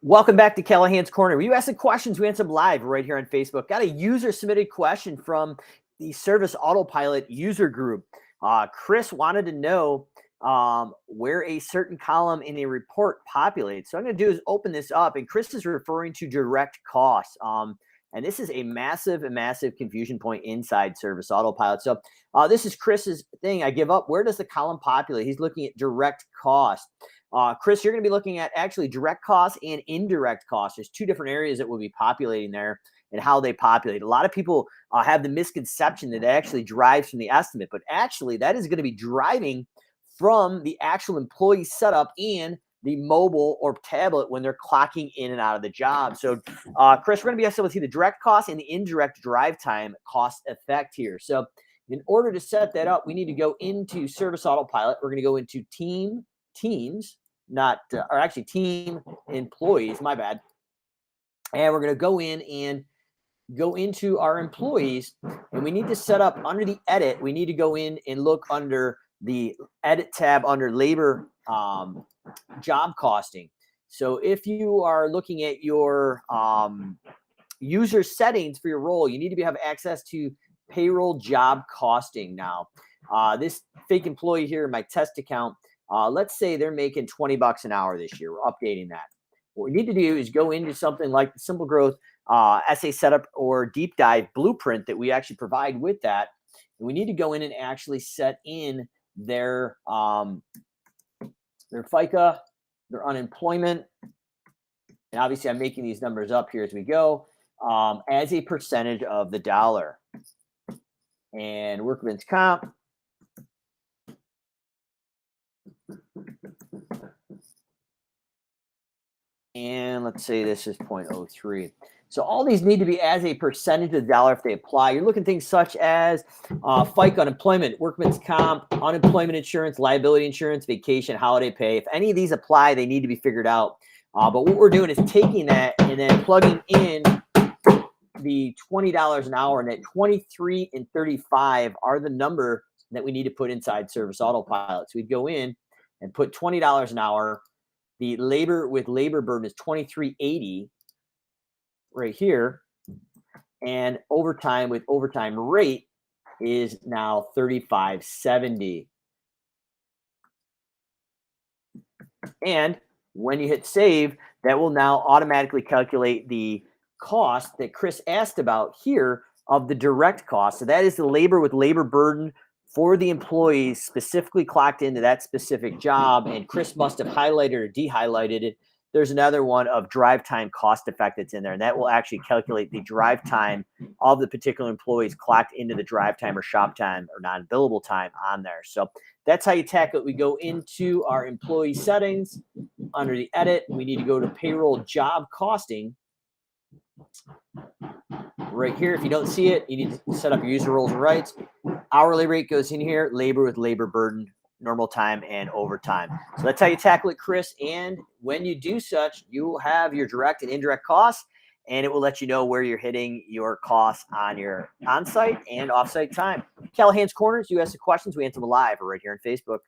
Welcome back to Callahan's Corner. You ask the questions, we answer them live right here on Facebook. Got a user-submitted question from the Service Autopilot user group. Chris wanted to know where a certain column in a report populates. So I'm going to do is open this up, and Chris is referring to direct costs. And this is a massive confusion point inside Service Autopilot. So this is Chris's thing. I give up. Where does the column populate? He's looking at direct cost. Chris, you're going to be looking at actually direct costs and indirect costs. There's two different areas that will be populating there and how they populate. A lot of people have the misconception that it actually drives from the estimate, but actually that is going to be driving from the actual employee setup and the mobile or tablet when they're clocking in and out of the job. So, Chris, we're going to be able to see the direct cost and the indirect drive time cost effect here. So in order to set that up, we need to go into Service Autopilot. We're going to go into team employees, my bad. And we're going to go in and go into our employees, and we need to set up under the edit. We need to go in and look under the edit tab under labor job costing. So if you are looking at your user settings for your role, you need to have access to payroll job costing. Now, this fake employee here in my test account, let's say they're making $20 an hour this year. We're updating that. What we need to do is go into something like the SimpleGrowth essay setup or deep dive blueprint that we actually provide with that. And we need to go in and actually set in their FICA, their unemployment, and obviously I'm making these numbers up here as we go, as a percentage of the dollar. And workman's comp. And let's say this is 0.03. So all these need to be as a percentage of the dollar if they apply. You're looking at things such as FICA, unemployment, workman's comp, unemployment insurance, liability insurance, vacation, holiday pay. If any of these apply, they need to be figured out. But what we're doing is taking that and then plugging in the $20 an hour, and that 23 and 35 are the number that we need to put inside Service Autopilot. So we'd go in and put $20 an hour. The labor with labor burden is 2380 right here, and overtime with overtime rate is now 3570. And when you hit save, that will now automatically calculate the cost that Chris asked about here of the direct cost. So that is the labor with labor burden for the employees specifically clocked into that specific job. And Chris must have highlighted or de-highlighted it. There's another one of drive time cost effect that's in there, and that will actually calculate the drive time of the particular employees clocked into the drive time or shop time or non-billable time on there. So that's how you tackle it. We go into our employee settings. Under the edit, we need to go to payroll job costing. Right here, if you don't see it, you need to set up your user roles and rights. Hourly rate goes in here, labor with labor burden, normal time, and overtime. So that's how you tackle it, Chris. And when you do such, you will have your direct and indirect costs, and it will let you know where you're hitting your costs on your on-site and off-site time. Callahan's Corners, you ask the questions, we answer them live right here on Facebook.